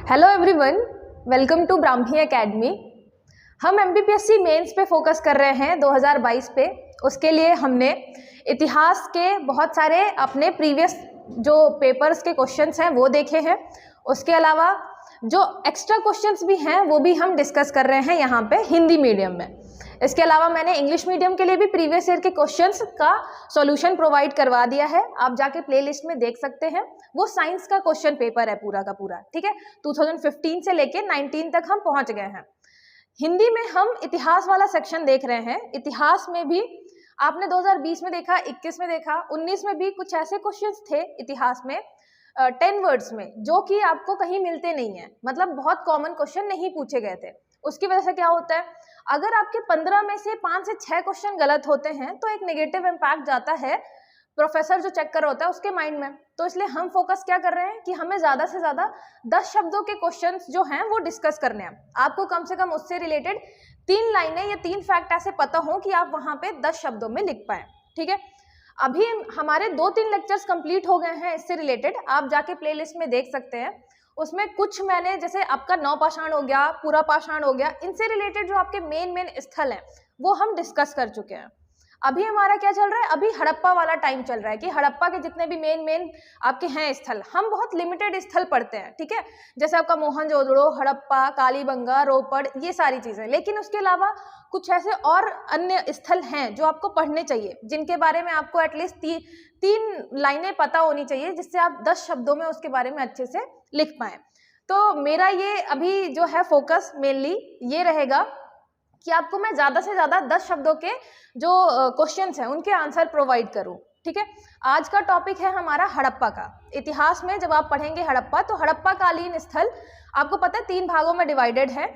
Hello everyone, welcome to Brahmi academy. हम MPPSC mains पे focus कर रहे हैं 2022 पे। उसके लिए हमने इतिहास के बहुत सारे अपने प्रीवियस जो पेपर्स के क्वेश्चंस हैं वो देखे हैं। उसके अलावा जो एक्स्ट्रा क्वेश्चंस भी हैं वो भी हम डिस्कस कर रहे हैं यहाँ पे हिंदी मीडियम में। इसके अलावा मैंने इंग्लिश मीडियम के लिए भी प्रीवियस ईयर के क्वेश्चंस का सॉल्यूशन प्रोवाइड करवा दिया है, आप जाके प्लेलिस्ट में देख सकते हैं। वो साइंस का क्वेश्चन पेपर है पूरा का पूरा, ठीक है। 2015 से लेके 19 तक हम पहुंच गए हैं। हिंदी में हम इतिहास वाला सेक्शन देख रहे हैं। इतिहास में भी आपने 2020 में देखा, 21 में देखा, 19 में भी कुछ ऐसे क्वेश्चंस थे इतिहास में 10 वर्ड्स में जो कि आपको कहीं मिलते नहीं है, मतलब बहुत कॉमन क्वेश्चन नहीं पूछे गए थे। उसकी वजह से क्या होता है, अगर आपके 15 में से 5 से 6 क्वेश्चन गलत होते हैं तो एक नेगेटिव इम्पैक्ट जाता है प्रोफेसर जो चेक कर रहा होता है उसके माइंड में। तो इसलिए हम फोकस क्या कर रहे हैं कि हमें ज़्यादा से ज़्यादा 10 शब्दों के क्वेश्चंस जो हैं वो डिस्कस करने हैं। आपको कम से कम उससे रिलेटेड 3 लाइनें या 3 फैक्ट ऐसे पता हो कि आप वहाँ पे 10 शब्दों में लिख पाएँ, ठीक है। अभी हमारे 2-3 लेक्चर्स कंप्लीट हो गए हैं इससे रिलेटेड, आप जाके प्लेलिस्ट में देख सकते हैं। उसमें कुछ मैंने, जैसे आपका नौपाषाण हो गया, पूरा पाषाण हो गया, इनसे रिलेटेड जो आपके मेन स्थल हैं वो हम डिस्कस कर चुके हैं। अभी हमारा क्या चल रहा है, अभी हड़प्पा वाला टाइम चल रहा है कि हड़प्पा के जितने भी मेन आपके हैं स्थल, हम बहुत लिमिटेड स्थल पढ़ते हैं, ठीक है। जैसे आपका मोहनजोदड़ो, हड़प्पा, कालीबंगा, रोपड़, ये सारी चीज़ें। लेकिन उसके अलावा कुछ ऐसे और अन्य स्थल हैं जो आपको पढ़ने चाहिए, जिनके बारे में आपको एटलीस्ट 3 लाइनें पता होनी चाहिए, जिससे आप 10 शब्दों में उसके बारे में अच्छे से लिख पाएँ। तो मेरा ये अभी जो है फोकस मेनली ये रहेगा कि आपको मैं ज़्यादा से ज़्यादा 10 शब्दों के जो क्वेश्चंस हैं उनके आंसर प्रोवाइड करूं, ठीक है। आज का टॉपिक है हमारा हड़प्पा का। इतिहास में जब आप पढ़ेंगे हड़प्पा, तो हड़प्पा कालीन स्थल आपको पता है 3 भागों में डिवाइडेड है।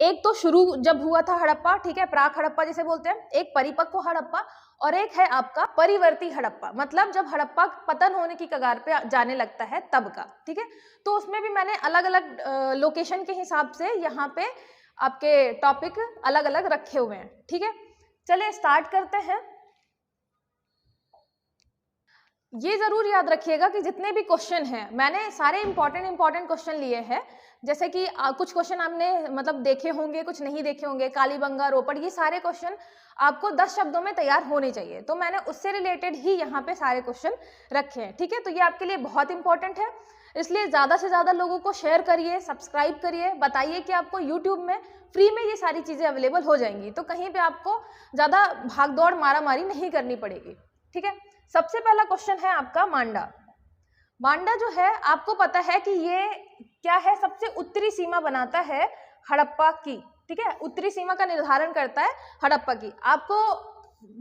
एक तो शुरू जब हुआ था हड़प्पा, ठीक है, प्राक हड़प्पा जिसे बोलते हैं, एक परिपक्व हड़प्पा, और एक है आपका परिवर्ती हड़प्पा, मतलब जब हड़प्पा पतन होने की कगार पे जाने लगता है तब का, ठीक है। तो उसमें भी मैंने अलग अलग लोकेशन के हिसाब से यहाँ पे आपके टॉपिक अलग अलग रखे हुए हैं, ठीक है। चलिए स्टार्ट करते हैं। ये जरूर याद रखिएगा कि जितने भी क्वेश्चन हैं मैंने सारे इंपॉर्टेंट क्वेश्चन लिए हैं। जैसे कि कुछ क्वेश्चन आपने मतलब देखे होंगे, कुछ नहीं देखे होंगे, कालीबंगा, रोपड़, ये सारे क्वेश्चन आपको 10 शब्दों में तैयार होने चाहिए। तो मैंने उससे रिलेटेड ही यहाँ पे सारे क्वेश्चन रखे हैं, ठीक है। तो ये आपके लिए बहुत इंपॉर्टेंट है, इसलिए ज़्यादा से ज़्यादा लोगों को शेयर करिए, सब्सक्राइब करिए, बताइए कि आपको यूट्यूब में फ्री में ये सारी चीज़ें अवेलेबल हो जाएंगी, तो कहीं पे आपको ज़्यादा भागदौड़ मारामारी नहीं करनी पड़ेगी, ठीक है। सबसे पहला क्वेश्चन है आपका मांडा। मांडा जो है आपको पता है कि ये क्या है, सबसे उत्तरी सीमा बनाता है हड़प्पा की, ठीक है। उत्तरी सीमा का निर्धारण करता है हड़प्पा की। आपको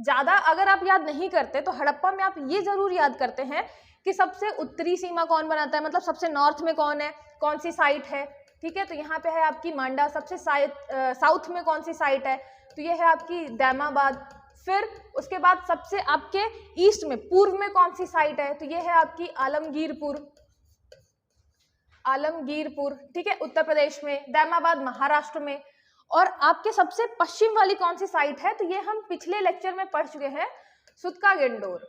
ज़्यादा अगर आप याद नहीं करते तो हड़प्पा में आप ये ज़रूर याद करते हैं कि सबसे उत्तरी सीमा कौन बनाता है, मतलब सबसे नॉर्थ में कौन है, कौन सी साइट है, ठीक है। तो यहाँ पे है आपकी मांडा। सबसे साउथ में कौन सी साइट है, तो ये है आपकी दैमाबाद। फिर उसके बाद सबसे आपके ईस्ट में, पूर्व में कौन सी साइट है, तो ये है आपकी आलमगीरपुर, ठीक है, उत्तर प्रदेश में। दैमाबाद महाराष्ट्र में। और आपके सबसे पश्चिम वाली कौन सी साइट है, तो ये हम पिछले लेक्चर में पढ़ चुके हैं, सुतका गेंडोर,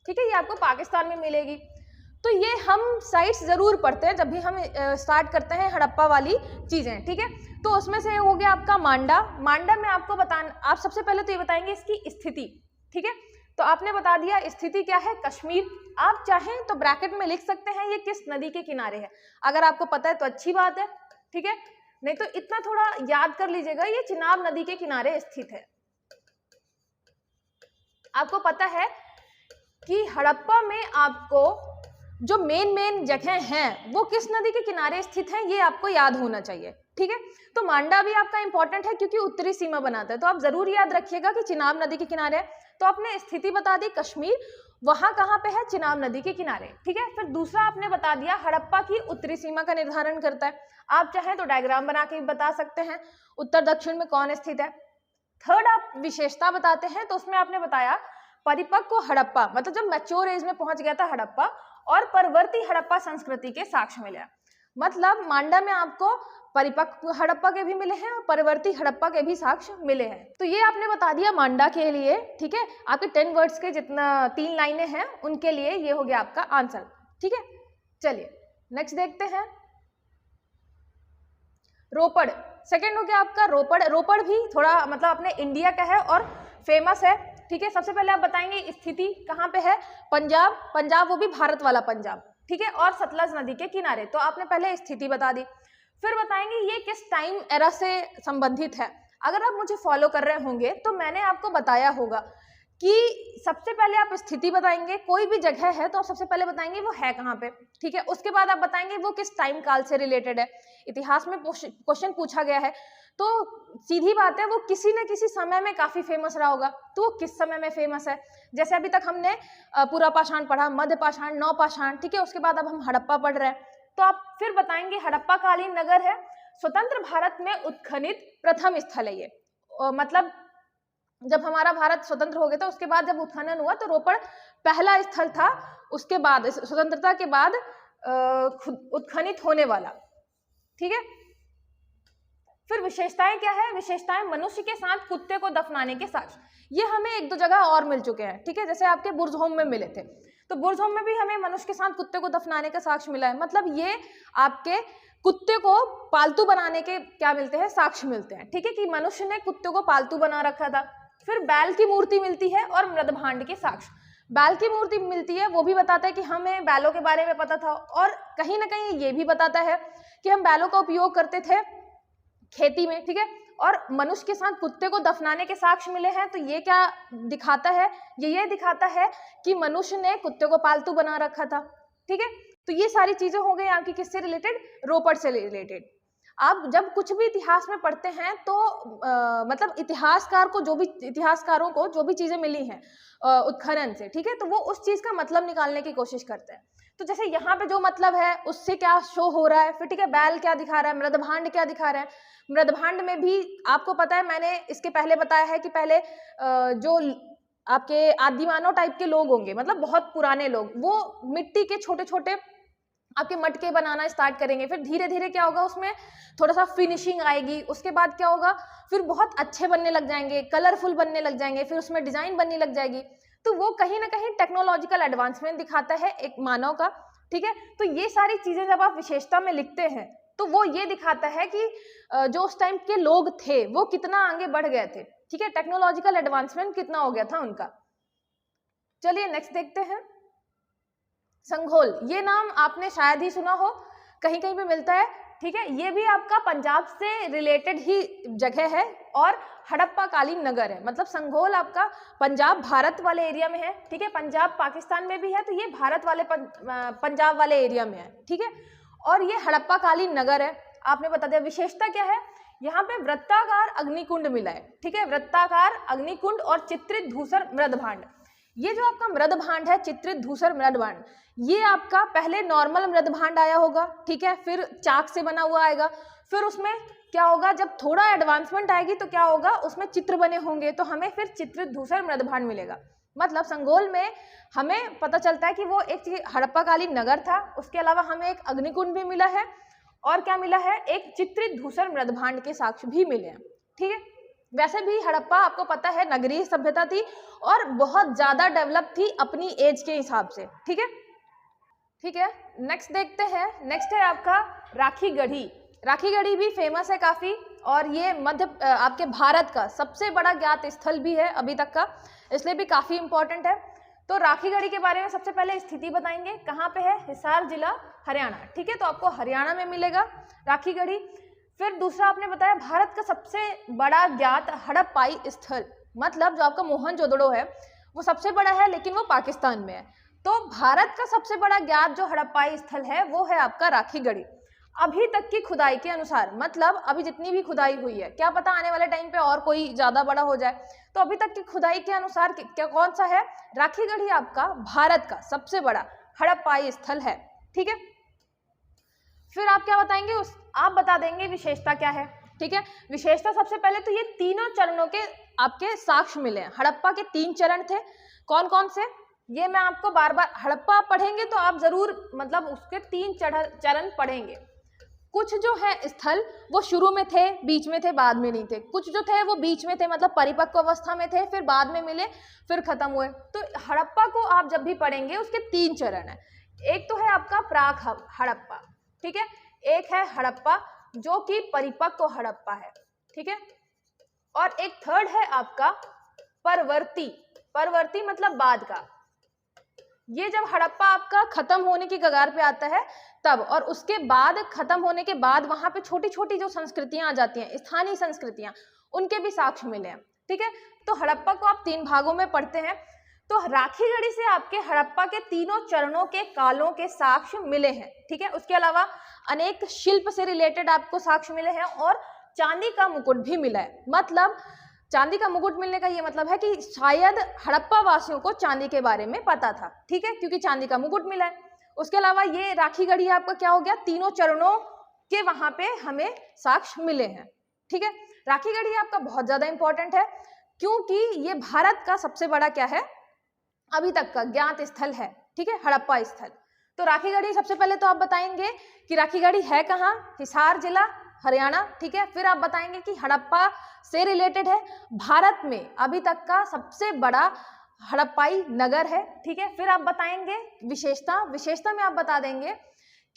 ठीक है, ये आपको पाकिस्तान में मिलेगी। तो ये हम साइट्स जरूर पढ़ते हैं जब भी हम स्टार्ट करते हैं हड़प्पा वाली चीजें, ठीक है। तो उसमें से हो गया आपका मांडा। मांडा में आपको बताना, आप सबसे पहले तो ये बताएंगे इसकी स्थिति, ठीक है। तो आपने बता दिया स्थिति क्या है, कश्मीर। आप चाहें तो ब्रैकेट में लिख सकते हैं ये किस नदी के किनारे है, अगर आपको पता है तो अच्छी बात है, ठीक है। नहीं तो इतना थोड़ा याद कर लीजिएगा, ये चिनाब नदी के किनारे स्थित है। आपको पता है कि हड़प्पा में आपको जो मेन जगह हैं वो किस नदी के किनारे स्थित हैं, ये आपको याद होना चाहिए, ठीक है। तो मांडा भी आपका इंपॉर्टेंट है क्योंकि उत्तरी सीमा बनाता है, तो आप जरूर याद रखिएगा कि चिनाब नदी के किनारे है। तो आपने स्थिति बता दी कश्मीर, वहां कहाँ पे है, चिनाब नदी के किनारे, ठीक है। फिर दूसरा आपने बता दिया हड़प्पा की उत्तरी सीमा का निर्धारण करता है। आप चाहें तो डायग्राम बना के बता सकते हैं उत्तर दक्षिण में कौन स्थित है। थर्ड आप विशेषता बताते हैं, तो उसमें आपने बताया परिपक्व हड़प्पा, मतलब जब मैच्योर एज में पहुंच गया था हड़प्पा, और परवर्ती हड़प्पा संस्कृति के साक्ष्य मिले। मतलब मांडा में आपको परिपक्व हड़प्पा के भी मिले हैं और परवर्ती हड़प्पा के भी साक्ष्य मिले हैं। तो ये आपने बता दिया मांडा के लिए, ठीक है। आपके 10 वर्ड्स के जितना 3 लाइनें हैं उनके लिए ये हो गया आपका आंसर, ठीक है। चलिए नेक्स्ट देखते हैं। रोपड़। सेकंड हो गया आपका रोपड़। रोपड़ भी थोड़ा मतलब अपने इंडिया का है और फेमस है, ठीक है। सबसे पहले आप बताएंगे स्थिति कहाँ पे है, पंजाब, पंजाब वो भी भारत वाला पंजाब, ठीक है, और सतलज नदी के किनारे। तो आपने पहले स्थिति बता दी। फिर बताएंगे ये किस टाइम एरा से संबंधित है। अगर आप मुझे फॉलो कर रहे होंगे तो मैंने आपको बताया होगा कि सबसे पहले आप स्थिति बताएंगे, कोई भी जगह है तो आप सबसे पहले बताएंगे वो है कहाँ पे, ठीक है। उसके बाद आप बताएंगे वो किस टाइम काल से रिलेटेड है। इतिहास में क्वेश्चन पूछा गया है तो सीधी बात है वो किसी न किसी समय में काफी फेमस रहा होगा, तो वो किस समय में फेमस है। जैसे अभी तक हमने पूरा पाषाण पढ़ा, मध्य पाषाण, नव पाषाण, ठीक है। उसके बाद अब हम हड़प्पा पढ़ रहे हैं, तो आप फिर बताएंगे हड़प्पा कालीन नगर है, स्वतंत्र भारत में उत्खनित प्रथम स्थल है ये। मतलब जब हमारा भारत स्वतंत्र हो गया था उसके बाद जब उत्खनन हुआ तो रोपड़ पहला स्थल था, उसके बाद स्वतंत्रता के बाद उत्खनित होने वाला, ठीक है। फिर विशेषताएं क्या है, विशेषताएं मनुष्य के साथ कुत्ते को दफनाने के साक्ष्य, ये हमें एक दो जगह और मिल चुके हैं, ठीक है। जैसे आपके बुर्जहोम में मिले थे, तो बुर्जहोम में भी हमें मनुष्य के साथ कुत्ते को दफनाने का साक्ष्य मिला है। मतलब ये आपके कुत्ते को पालतू बनाने के क्या मिलते हैं, साक्ष्य मिलते हैं, ठीक है, कि मनुष्य ने कुत्ते को पालतू बना रखा था। फिर बैल की मूर्ति मिलती है और मृदभांड के साक्ष्य। बैल की मूर्ति मिलती है, वो भी बताता है कि हमें बैलों के बारे में पता था, और कहीं ना कहीं ये भी बताता है कि हम बैलों का उपयोग करते थे खेती में, ठीक है। और मनुष्य के साथ कुत्ते को दफनाने के साक्ष्य मिले हैं, तो ये क्या दिखाता है, ये दिखाता है कि मनुष्य ने कुत्ते को पालतू बना रखा था, ठीक है। तो ये सारी चीजें हो गई आपकी किससे रिलेटेड, रोपड़ से रिलेटेड। आप जब कुछ भी इतिहास में पढ़ते हैं तो मतलब इतिहासकारों को जो भी चीजें मिली हैं उत्खनन से, ठीक है, तो वो उस चीज का मतलब निकालने की कोशिश करते हैं। तो जैसे यहाँ पे जो मतलब है उससे क्या शो हो रहा है, फिर ठीक है, बैल क्या दिखा रहा है, मृदभांड क्या दिखा रहा है। मृदभांड में भी आपको पता है, मैंने इसके पहले बताया है कि पहले जो आपके आदिमानव टाइप के लोग होंगे, मतलब बहुत पुराने लोग, वो मिट्टी के छोटे छोटे आपके मटके बनाना स्टार्ट करेंगे। फिर धीरे धीरे क्या होगा, उसमें थोड़ा सा फिनिशिंग आएगी, उसके बाद क्या होगा, फिर बहुत अच्छे बनने लग जाएंगे, कलरफुल बनने लग जाएंगे, फिर उसमें डिजाइन बनने लग जाएगी। तो वो कहीं ना कहीं टेक्नोलॉजिकल एडवांसमेंट दिखाता है एक मानव का, ठीक है। तो ये सारी चीजें जब आप विशेषता में लिखते हैं तो वो ये दिखाता है कि जो उस टाइम के लोग थे वो कितना आगे बढ़ गए थे, ठीक है, टेक्नोलॉजिकल एडवांसमेंट कितना हो गया था उनका। चलिए नेक्स्ट देखते हैं। संघोल, ये नाम आपने शायद ही सुना हो, कहीं कहीं पे मिलता है, ठीक है। ये भी आपका पंजाब से रिलेटेड ही जगह है और हड़प्पा कालीन नगर है। मतलब संघोल आपका पंजाब भारत वाले एरिया में है, ठीक है। पंजाब पाकिस्तान में भी है, तो ये भारत वाले पंजाब वाले एरिया में है, ठीक है। और ये हड़प्पा कालीन नगर है, आपने बता दिया। विशेषता क्या है, यहाँ पे वृत्ताकार अग्निकुंड मिला है, ठीक है, वृत्ताकार अग्निकुंड और चित्रित धूसर मृदभांड। ये जो आपका मृदभांड है, चित्रित धूसर मृदभांड, ये आपका पहले नॉर्मल मृदभांड आया होगा, ठीक है, फिर चाक से बना हुआ आएगा, फिर उसमें क्या होगा, जब थोड़ा एडवांसमेंट आएगी तो क्या होगा, उसमें चित्र बने होंगे, तो हमें फिर चित्रित धूसर मृदभांड मिलेगा। मतलब संघोल में हमें पता चलता है कि वो एक हड़प्पाकालीन नगर था, उसके अलावा हमें एक अग्निकुंड भी मिला है, और क्या मिला है, एक चित्रित धूसर मृदभांड के साक्ष्य भी मिले हैं, ठीक है। वैसे भी हड़प्पा आपको पता है नगरीय सभ्यता थी और बहुत ज्यादा डेवलप थी अपनी एज के हिसाब से, ठीक है, ठीक है। नेक्स्ट देखते हैं। नेक्स्ट है आपका राखी गढ़ी। राखी गढ़ी भी फेमस है काफी, और ये मध्य आपके भारत का सबसे बड़ा ज्ञात स्थल भी है अभी तक का, इसलिए भी काफी इंपॉर्टेंट है। तो राखी गढ़ी के बारे में सबसे पहले स्थिति बताएंगे, कहाँ पे है, हिसार जिला हरियाणा, ठीक है, तो आपको हरियाणा में मिलेगा राखी गढ़ी। फिर दूसरा आपने बताया भारत का सबसे बड़ा ज्ञात हड़प्पाई स्थल, मतलब जो आपका मोहनजोदड़ो है वो सबसे बड़ा है, लेकिन वो पाकिस्तान में है। तो भारत का सबसे बड़ा ज्ञात जो हड़प्पाई स्थल है वो है आपका राखी गढ़ी। अभी तक की खुदाई के अनुसार, मतलब अभी जितनी भी खुदाई हुई है, क्या पता आने वाले टाइम पे और कोई ज्यादा बड़ा हो जाए, तो अभी तक की खुदाई के अनुसार क्या कौन सा है, राखी गढ़ी आपका भारत का सबसे बड़ा हड़प्पाई स्थल है, ठीक है। फिर आप क्या बताएंगे, आप बता देंगे विशेषता क्या है, ठीक है। विशेषता सबसे पहले तो ये तीनों चरणों के आपके साक्ष्य मिले हैं। हड़प्पा के 3 चरण थे, कौन कौन से, ये मैं आपको बार बार, हड़प्पा आप पढ़ेंगे तो आप जरूर मतलब उसके 3 चरण पढ़ेंगे। कुछ जो है स्थल वो शुरू में थे, बीच में थे, बाद में नहीं थे। कुछ जो थे वो बीच में थे, मतलब परिपक्व अवस्था में थे, फिर बाद में मिले, फिर खत्म हुए। तो हड़प्पा को आप जब भी पढ़ेंगे उसके 3 चरण है। एक तो है आपका प्राक हड़प्पा, ठीक है, एक है हड़प्पा जो कि परिपक्व हड़प्पा है, ठीक है। और एक थर्ड है आपका परवर्ती, परवर्ती मतलब बाद का। ये जब हड़प्पा आपका खत्म होने की कगार पे आता है तब, और उसके बाद खत्म होने के बाद वहां पे छोटी छोटी जो संस्कृतियां आ जाती हैं, स्थानीय संस्कृतियां, उनके भी साक्ष्य मिले हैं, ठीक है। तो हड़प्पा को आप 3 भागों में पढ़ते हैं। तो राखीगढ़ी से आपके हड़प्पा के तीनों चरणों के कालों के साक्ष्य मिले हैं, ठीक है। उसके अलावा अनेक शिल्प से रिलेटेड आपको साक्ष्य मिले हैं और चांदी का मुकुट भी मिला है। मतलब चांदी का मुकुट मिलने का ये मतलब है कि शायद हड़प्पा वासियों को चांदी के बारे में पता था, ठीक है, क्योंकि चांदी का मुकुट मिला है। उसके अलावा ये राखीगढ़ी आपका क्या हो गया, तीनों चरणों के वहां पे हमें साक्ष्य मिले हैं, ठीक है। राखीगढ़ी आपका बहुत ज्यादा इंपॉर्टेंट है क्योंकि ये भारत का सबसे बड़ा क्या है, अभी तक का ज्ञात स्थल है, ठीक है, हड़प्पा स्थल। तो राखीगढ़ी सबसे पहले तो आप बताएंगे कि राखीगढ़ी है कहाँ, हिसार जिला, हरियाणा, ठीक है। फिर आप बताएंगे कि हड़प्पा से रिलेटेड है, भारत में अभी तक का सबसे बड़ा हड़प्पाई नगर है, ठीक है। फिर आप बताएंगे विशेषता, विशेषता में आप बता देंगे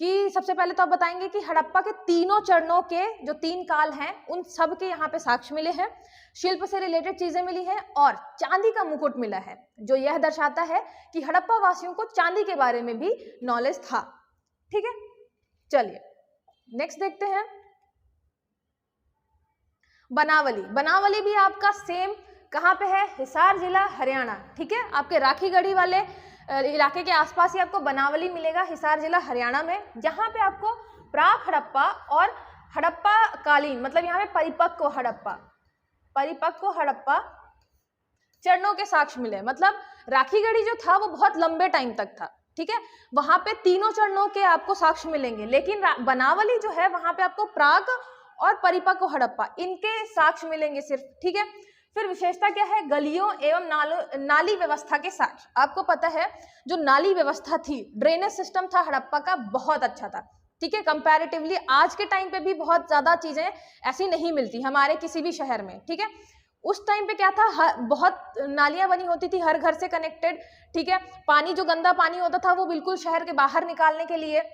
कि सबसे पहले तो आप बताएंगे कि हड़प्पा के तीनों चरणों के जो 3 काल हैं उन सब के यहाँ पे साक्ष्य मिले हैं, शिल्प से रिलेटेड चीजें मिली हैं और चांदी का मुकुट मिला है, जो यह दर्शाता है कि हड़प्पा वासियों को चांदी के बारे में भी नॉलेज था, ठीक है। चलिए नेक्स्ट देखते हैं बनावली। बनावली भी आपका सेम कहाँ पे है, हिसार जिला, हरियाणा, ठीक है। आपके राखीगढ़ी वाले इलाके के आसपास ही आपको बनावली मिलेगा, हिसार जिला, हरियाणा में, जहाँ पे आपको प्राक हड़प्पा और हड़प्पा कालीन, मतलब यहाँ पे परिपक्व हड़प्पा, परिपक्व हड़प्पा चरणों के साक्ष्य मिले। मतलब राखीगढ़ी जो था वो बहुत लंबे टाइम तक था, ठीक है, वहां पे तीनों चरणों के आपको साक्ष्य मिलेंगे, लेकिन बनावली जो है वहां पे आपको प्राक और परिपक्व हड़प्पा इनके साक्ष्य मिलेंगे सिर्फ, ठीक है। फिर विशेषता क्या है, गलियों एवं नाली व्यवस्था के साक्ष्य। आपको पता है जो नाली व्यवस्था थी, ड्रेनेज सिस्टम था हड़प्पा का, बहुत अच्छा था, ठीक है। कंपैरेटिवली आज के टाइम पे भी बहुत ज्यादा चीजें ऐसी नहीं मिलती हमारे किसी भी शहर में, ठीक है। उस टाइम पे क्या था, बहुत नालियां बनी होती थी हर घर से कनेक्टेड, ठीक है। पानी जो गंदा पानी होता था वो बिल्कुल शहर के बाहर निकालने के लिए,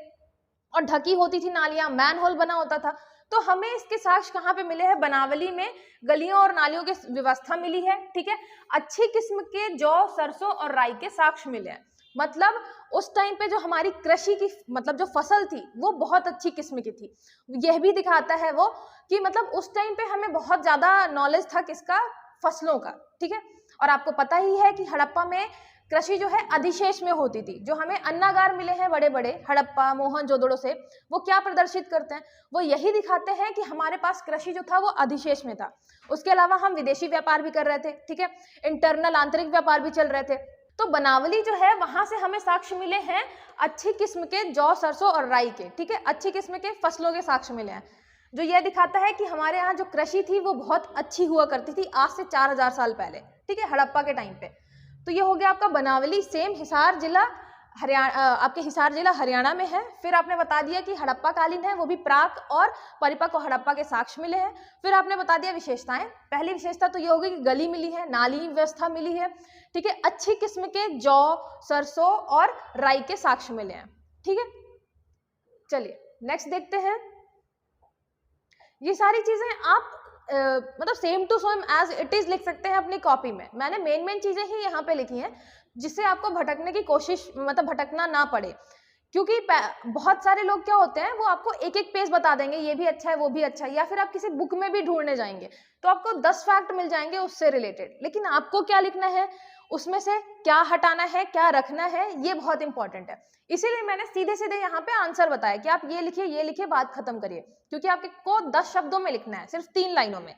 और ढकी होती थी नालियां, मैन होल बना होता था। तो हमें इसके साक्ष्य कहाँ पे मिले हैं, बनावली में गलियों और नालियों की व्यवस्था मिली है, ठीक है। अच्छी किस्म के जौ, सरसों और राई के साक्ष्य मिले हैं। मतलब उस टाइम पे जो हमारी कृषि की मतलब जो फसल थी वो बहुत अच्छी किस्म की थी। यह भी दिखाता है वो कि मतलब उस टाइम पे हमें बहुत ज्यादा नॉलेज था किसका, फसलों का, ठीक है। और आपको पता ही है कि हड़प्पा में कृषि जो है अधिशेष में होती थी। जो हमें अन्नागार मिले हैं बड़े बड़े हड़प्पा, मोहनजोदड़ो से, वो क्या प्रदर्शित करते हैं, वो यही दिखाते हैं कि हमारे पास कृषि जो था वो अधिशेष में था। उसके अलावा हम विदेशी व्यापार भी कर रहे थे, ठीक है, इंटरनल आंतरिक व्यापार भी चल रहे थे। तो बनावली जो है वहां से हमें साक्ष्य मिले हैं अच्छी किस्म के जौ, सरसों और राई के, ठीक है, अच्छी किस्म के फसलों के साक्ष्य मिले हैं, जो यह दिखाता है कि हमारे यहाँ जो कृषि थी वो बहुत अच्छी हुआ करती थी आज से 4000 साल पहले, ठीक है, हड़प्पा के टाइम पे। तो ये हो गया आपका बनावली, सेम हिसार जिला हरियाणा, आपके हिसार जिला हरियाणा में है। फिर आपने बता दिया कि हड़प्पा कालीन है, वो भी प्राक और परिपक्व हड़प्पा के साक्ष्य मिले हैं। फिर आपने बता दिया विशेषताएं। पहली विशेषता तो ये होगी कि गली मिली है, नाली व्यवस्था मिली है, ठीक है, अच्छी किस्म के जौ, सरसों और राई के साक्ष्य मिले हैं, ठीक है। चलिए नेक्स्ट देखते हैं। ये सारी चीजें आप मतलब same to same as it is लिख सकते हैं अपनी कॉपी में। मैंने मेन चीजें ही यहाँ पे लिखी हैं जिससे आपको भटकने की कोशिश, मतलब भटकना ना पड़े, क्योंकि बहुत सारे लोग क्या होते हैं वो आपको एक एक पेज बता देंगे, ये भी अच्छा है वो भी अच्छा है, या फिर आप किसी बुक में भी ढूंढने जाएंगे तो आपको 10 फैक्ट मिल जाएंगे उससे रिलेटेड, लेकिन आपको क्या लिखना है, उसमें से क्या हटाना है, क्या रखना है, ये बहुत इंपॉर्टेंट है। इसीलिए मैंने सीधे सीधे यहाँ पे आंसर बताया कि आप ये लिखिए, बात खत्म करिए, क्योंकि आपको 10 शब्दों में लिखना है, सिर्फ 3 लाइनों में।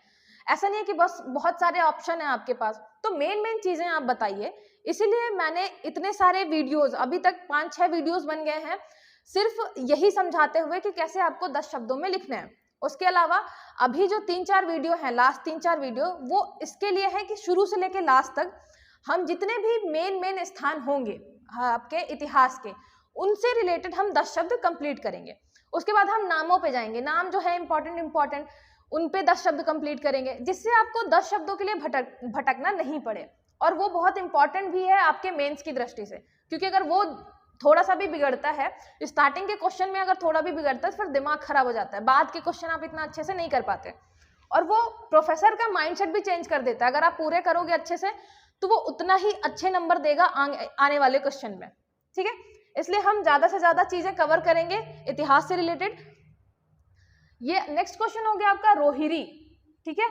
ऐसा नहीं है कि बस बहुत सारे ऑप्शन है आपके पास, तो मेन चीजें आप बताइए। इसीलिए मैंने इतने सारे वीडियोस, अभी तक 5-6 वीडियोस बन गए हैं सिर्फ यही समझाते हुए कि कैसे आपको 10 शब्दों में लिखना है। उसके अलावा अभी जो 3-4 वीडियो हैं, लास्ट 3-4 वीडियो, वो इसके लिए है कि शुरू से लेकर लास्ट तक हम जितने भी मेन स्थान होंगे आपके इतिहास के, उनसे रिलेटेड हम 10 शब्द कंप्लीट करेंगे। उसके बाद हम नामों पे जाएंगे, नाम जो है इंपॉर्टेंट, उन पे 10 शब्द कंप्लीट करेंगे, जिससे आपको 10 शब्दों के लिए भटकना नहीं पड़े। और वो बहुत इंपॉर्टेंट भी है आपके मेंस की दृष्टि से, क्योंकि अगर वो थोड़ा सा भी बिगड़ता है, स्टार्टिंग के क्वेश्चन में अगर थोड़ा भी बिगड़ता है तो फिर दिमाग खराब हो जाता है, बाद के क्वेश्चन आप इतना अच्छे से नहीं कर पाते, और वो प्रोफेसर का माइंडसेट भी चेंज कर देता है। अगर आप पूरे करोगे अच्छे से तो वो उतना ही अच्छे नंबर देगा आने वाले क्वेश्चन में, ठीक है। इसलिए हम ज्यादा से ज्यादा चीजें कवर करेंगे इतिहास से रिलेटेड। ये नेक्स्ट क्वेश्चन हो गया आपका रोहिरी, ठीक है।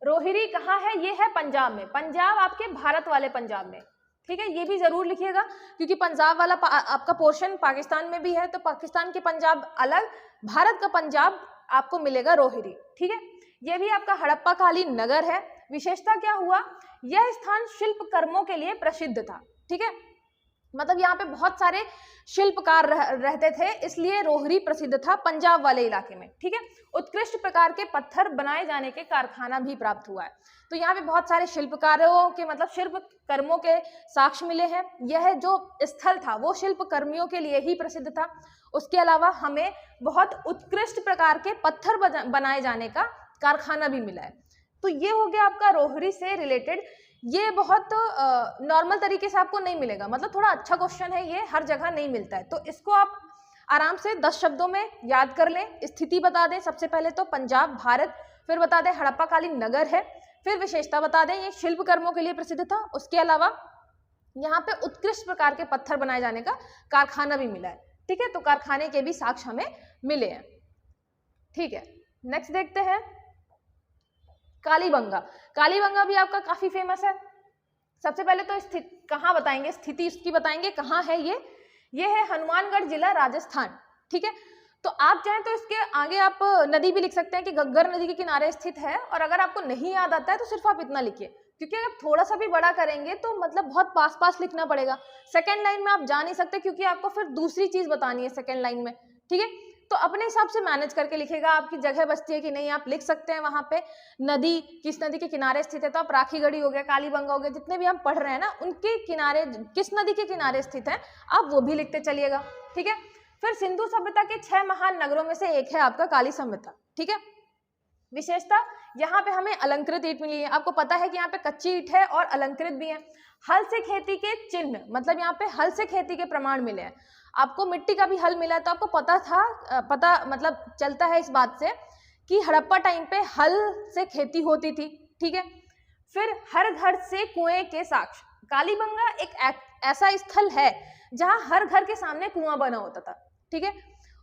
रोहिरी कहाँ है? ये है पंजाब में, पंजाब आपके भारत वाले पंजाब में, ठीक है। ये भी जरूर लिखिएगा क्योंकि पंजाब वाला आपका पोर्शन पाकिस्तान में भी है, तो पाकिस्तान के पंजाब अलग, भारत का पंजाब आपको मिलेगा रोहिरी, ठीक है। ये भी आपका हड़प्पा कालीन नगर है। विशेषता क्या हुआ? यह स्थान शिल्प कर्मों के लिए प्रसिद्ध था, ठीक है। मतलब यहाँ पे बहुत सारे शिल्पकार रहते थे, इसलिए रोहिरी प्रसिद्ध था पंजाब वाले इलाके में, ठीक है। उत्कृष्ट प्रकार के पत्थर बनाए जाने के कारखाना भी प्राप्त हुआ है, तो यहाँ पे बहुत सारे शिल्पकारों के मतलब शिल्प कर्मों के साक्ष्य मिले हैं। यह जो स्थल था वो शिल्प कर्मियों के लिए ही प्रसिद्ध था। उसके अलावा हमें बहुत उत्कृष्ट प्रकार के पत्थर बनाए जाने का कारखाना भी मिला है। तो ये हो गया आपका रोहिरी से रिलेटेड। ये बहुत नॉर्मल तरीके से आपको नहीं मिलेगा, मतलब थोड़ा अच्छा क्वेश्चन है, ये हर जगह नहीं मिलता है, तो इसको आप आराम से 10 शब्दों में याद कर लें। स्थिति बता दें सबसे पहले तो पंजाब भारत, फिर बता दें हड़प्पा कालीन नगर है, फिर विशेषता बता दें ये शिल्प कर्मों के लिए प्रसिद्ध था। उसके अलावा यहाँ पे उत्कृष्ट प्रकार के पत्थर बनाए जाने का कारखाना भी मिला है, ठीक है। तो कारखाने के भी साक्ष्य हमें मिले हैं, ठीक है। नेक्स्ट देखते हैं कालीबंगा। कालीबंगा भी आपका काफी फेमस है। सबसे पहले तो स्थिति कहाँ बताएंगे, स्थिति उसकी बताएंगे, कहाँ है ये है हनुमानगढ़ जिला राजस्थान, ठीक है। तो आप चाहें तो इसके आगे आप नदी भी लिख सकते हैं कि घग्गर नदी के किनारे स्थित है, और अगर आपको नहीं याद आता है तो सिर्फ आप इतना लिखिए, क्योंकि अगर थोड़ा सा भी बड़ा करेंगे तो मतलब बहुत पास पास लिखना पड़ेगा। सेकेंड लाइन में आप जा नहीं सकते क्योंकि आपको फिर दूसरी चीज बतानी है सेकेंड लाइन में, ठीक है। तो अपने हिसाब से मैनेज करके लिखेगा, आपकी जगह बचती है कि नहीं आप लिख सकते हैं वहां पे नदी किस नदी के किनारे स्थित है। तो आप राखीगढ़ी हो गया, कालीबंगा हो गया, जितने भी हम पढ़ रहे हैं ना उनके किनारे किस नदी के किनारे स्थित है आप वो भी लिखते चलिएगा, ठीक है। फिर सिंधु सभ्यता के 6 महान नगरों में से एक है आपका काली सभ्यता, ठीक है। विशेषता यहाँ पे हमें अलंकृत ईंट मिली है। आपको पता है कि यहाँ पे कच्ची ईंट है और अलंकृत भी है। हल से खेती के चिन्ह, मतलब यहाँ पे हल से खेती के प्रमाण मिले हैं। आपको मिट्टी का भी हल मिला है, तो आपको पता मतलब चलता है इस बात से कि हड़प्पा टाइम पे हल से खेती होती थी, ठीक है। फिर हर घर से कुएं के साक्ष्य। कालीबंगा एक ऐसा स्थल है जहां हर घर के सामने कुआं बना होता था, ठीक है।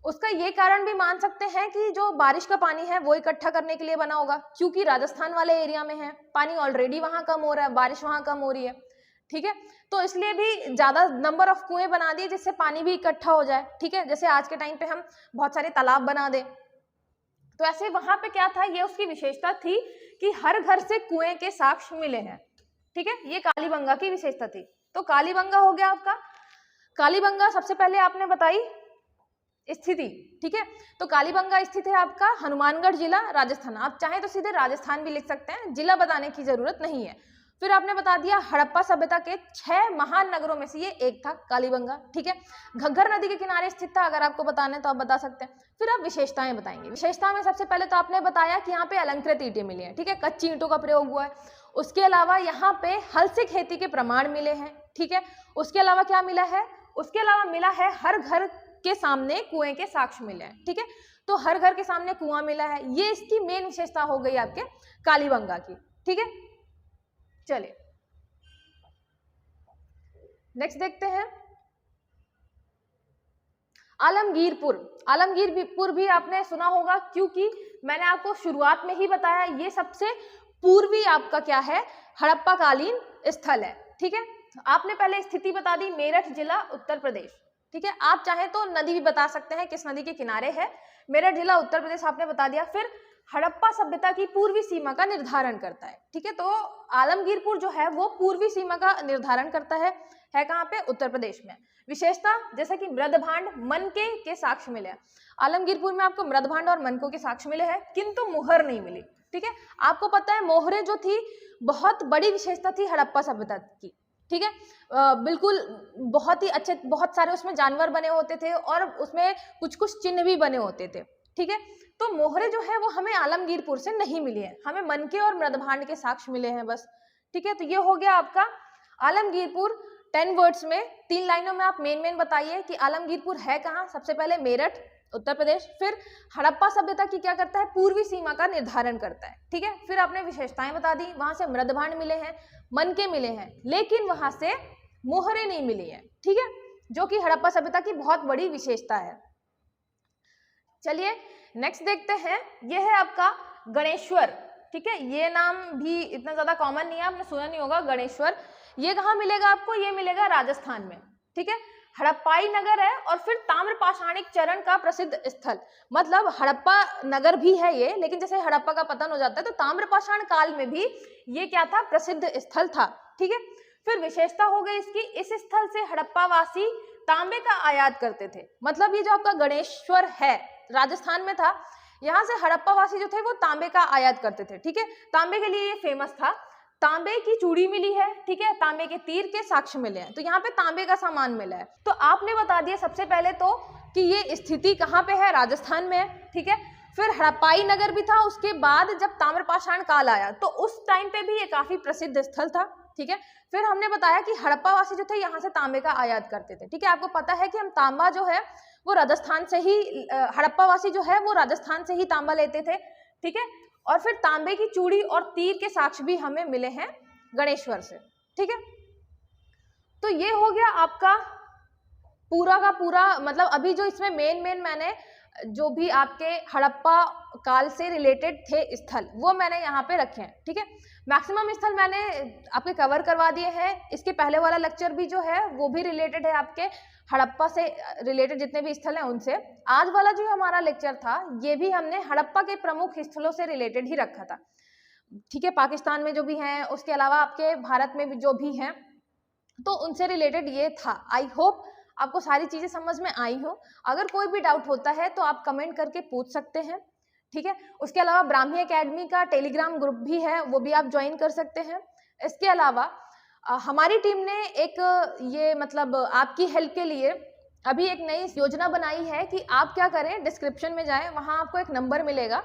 उसका ये कारण भी मान सकते हैं कि जो बारिश का पानी है वो इकट्ठा करने के लिए बना होगा, क्योंकि राजस्थान वाले एरिया में है, पानी ऑलरेडी वहां कम हो रहा है, बारिश वहां कम हो रही है, ठीक है। तो इसलिए भी ज्यादा नंबर ऑफ कुएं बना दिए जिससे पानी भी इकट्ठा हो जाए, ठीक है। जैसे आज के टाइम पे हम बहुत सारे तालाब बना दें, तो ऐसे वहां पे क्या था, ये उसकी विशेषता थी कि हर घर से कुएं के साक्ष्य मिले हैं, ठीक है। ये कालीबंगा की विशेषता थी। तो कालीबंगा हो गया आपका। कालीबंगा सबसे पहले आपने बताई स्थिति, ठीक है। तो कालीबंगा स्थित है आपका हनुमानगढ़ जिला राजस्थान। आप चाहें तो सीधे राजस्थान भी लिख सकते हैं, जिला बताने की जरूरत नहीं है। फिर आपने बता दिया हड़प्पा सभ्यता के 6 महान नगरों में से ये एक था कालीबंगा, ठीक है। घग्गर नदी के किनारे स्थित था, अगर आपको बताना है तो आप बता सकते हैं। फिर आप विशेषताएं बताएंगे। विशेषता में सबसे पहले तो आपने बताया कि यहाँ पे अलंकृत ईंटें मिली हैं, ठीक है, कच्ची ईंटों का प्रयोग हुआ है। उसके अलावा यहाँ पे हल से खेती के प्रमाण मिले हैं, ठीक है। उसके अलावा क्या मिला है, उसके अलावा मिला है हर घर के सामने कुएं के साक्ष्य मिले हैं, ठीक है। तो हर घर के सामने कुआं मिला है, ये इसकी मेन विशेषता हो गई आपके कालीबंगा की, ठीक है। चलिए नेक्स्ट देखते हैं आलमगीरपुर। आलमगीरपुर भी आपने सुना होगा, क्योंकि मैंने आपको शुरुआत में ही बताया ये सबसे पूर्वी आपका क्या है, हड़प्पा कालीन स्थल है, ठीक है। आपने पहले स्थिति बता दी, मेरठ जिला उत्तर प्रदेश, ठीक है। आप चाहे तो नदी भी बता सकते हैं, किस नदी के किनारे है, मेरठ जिला उत्तर प्रदेश आपने बता दिया। फिर हड़प्पा सभ्यता की पूर्वी सीमा का निर्धारण करता है, ठीक है। तो आलमगीरपुर जो है वो पूर्वी सीमा का निर्धारण करता है कहाँ पे, उत्तर प्रदेश में। विशेषता जैसे कि मृदभांड मनके के साक्ष्य मिले हैं। आलमगीरपुर में आपको मृदभांड और मनकों के साक्ष्य मिले हैं, किंतु मुहर नहीं मिली, ठीक है। आपको पता है मोहरे जो थी बहुत बड़ी विशेषता थी हड़प्पा सभ्यता की, ठीक है। बिल्कुल बहुत ही अच्छे, बहुत सारे उसमें जानवर बने होते थे और उसमें कुछ कुछ चिन्ह भी बने होते थे, ठीक है। तो मोहरे जो है वो हमें आलमगीरपुर से नहीं मिली है, हमें मनके और मृदभांड के साक्ष्य मिले हैं बस, ठीक है। तो ये हो गया आपका आलमगीरपुर 10 वर्ड्स में 3 लाइनों में आप मेन बताइए कि आलमगीरपुर है कहाँ। सबसे पहले मेरठ उत्तर प्रदेश, फिर हड़प्पा सभ्यता की क्या करता है, पूर्वी सीमा का निर्धारण करता है, ठीक है। फिर आपने विशेषताएं बता दी, वहां से मृदभांड मिले हैं, मनके मिले हैं, लेकिन वहां से मोहरे नहीं मिली है, ठीक है, जो कि हड़प्पा सभ्यता की बहुत बड़ी विशेषता है। चलिए नेक्स्ट देखते हैं, यह है आपका गणेश्वर, ठीक है। ये नाम भी इतना ज्यादा कॉमन नहीं है, आपने सुना नहीं होगा गणेश्वर। ये कहाँ मिलेगा आपको, ये मिलेगा राजस्थान में, ठीक है। हड़प्पाई नगर है और फिर ताम्रपाषाणिक चरण का प्रसिद्ध स्थल, मतलब हड़प्पा नगर भी है ये, लेकिन जैसे हड़प्पा का पतन हो जाता है तो ताम्रपाषाण काल में भी ये क्या था, प्रसिद्ध स्थल था, ठीक है। फिर विशेषता हो गई इसकी, इस स्थल से हड़प्पा वासी तांबे का आयात करते थे, मतलब ये जो आपका गणेश्वर है राजस्थान में था, यहाँ से हड़प्पा वासी जो थे वो तांबे का आयात करते थे, ठीक है। तांबे के लिए ये फेमस था, तांबे की चूड़ी मिली है, ठीक है, तांबे के तीर के साक्ष्य मिले हैं, तो यहाँ पे तांबे का सामान मिला है। तो आपने बता दिया सबसे पहले तो कि ये स्थिति कहाँ पे है, राजस्थान में है, ठीक है। फिर हड़प्पाई नगर भी था, उसके बाद जब ताम्रपाषाण काल आया तो उस टाइम पे भी ये काफी प्रसिद्ध स्थल था, ठीक है। फिर हमने बताया कि हड़प्पा वासी जो थे यहाँ से तांबे का आयात करते थे, ठीक है। आपको पता है कि हम तांबा जो है वो राजस्थान से ही, हड़प्पा वासी जो है वो राजस्थान से ही तांबा लेते थे, ठीक है। और फिर तांबे की चूड़ी और तीर के साक्ष्य भी हमें मिले हैं गणेश्वर से, ठीक है। तो ये हो गया आपका पूरा का पूरा, मतलब अभी जो इसमें मेन मैंने जो भी आपके हड़प्पा काल से रिलेटेड थे स्थल वो मैंने यहाँ पे रखे हैं, ठीक है। मैक्सिमम स्थल मैंने आपके कवर करवा दिए हैं। इसके पहले वाला लेक्चर भी जो है वो भी रिलेटेड है आपके हड़प्पा से रिलेटेड जितने भी स्थल हैं उनसे। आज वाला जो हमारा लेक्चर था ये भी हमने हड़प्पा के प्रमुख स्थलों से रिलेटेड ही रखा था, ठीक है। पाकिस्तान में जो भी हैं, उसके अलावा आपके भारत में भी जो भी हैं, तो उनसे रिलेटेड ये था। आई होप आपको सारी चीजें समझ में आई हो। अगर कोई भी डाउट होता है तो आप कमेंट करके पूछ सकते हैं, ठीक है। उसके अलावा ब्राह्मी एकेडमी का टेलीग्राम ग्रुप भी है, वो भी आप ज्वाइन कर सकते हैं। इसके अलावा हमारी टीम ने एक ये मतलब आपकी हेल्प के लिए अभी एक नई योजना बनाई है कि आप क्या करें, डिस्क्रिप्शन में जाएं, वहां आपको एक नंबर मिलेगा,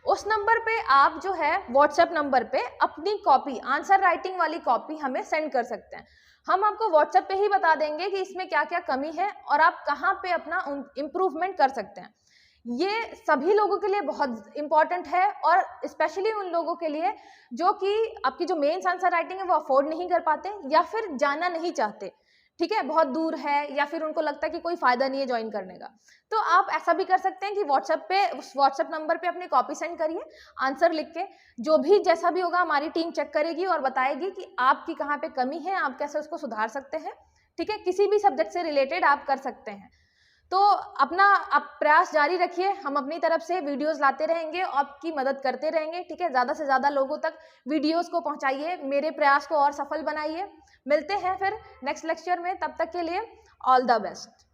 उस नंबर पे आप जो है व्हाट्सएप नंबर पे अपनी कॉपी, आंसर राइटिंग वाली कॉपी हमें सेंड कर सकते हैं। हम आपको व्हाट्सएप पे ही बता देंगे कि इसमें क्या क्या कमी है और आप कहाँ पे अपना इम्प्रूवमेंट कर सकते हैं। ये सभी लोगों के लिए बहुत इंपॉर्टेंट है और स्पेशली उन लोगों के लिए जो कि आपकी जो मेंस आंसर राइटिंग है वो अफोर्ड नहीं कर पाते या फिर जाना नहीं चाहते, ठीक है, बहुत दूर है या फिर उनको लगता है कि कोई फायदा नहीं है ज्वाइन करने का। तो आप ऐसा भी कर सकते हैं कि व्हाट्सएप पे, उस व्हाट्सएप नंबर पे अपनी कॉपी सेंड करिए, आंसर लिख के, जो भी जैसा भी होगा हमारी टीम चेक करेगी और बताएगी कि आपकी कहाँ पे कमी है, आप कैसे उसको सुधार सकते हैं, ठीक है। किसी भी सब्जेक्ट से रिलेटेड आप कर सकते हैं। तो अपना आप प्रयास जारी रखिए, हम अपनी तरफ से वीडियोस लाते रहेंगे, आपकी मदद करते रहेंगे, ठीक है। ज़्यादा से ज़्यादा लोगों तक वीडियोस को पहुंचाइए, मेरे प्रयास को और सफल बनाइए। मिलते हैं फिर नेक्स्ट लेक्चर में, तब तक के लिए ऑल द बेस्ट।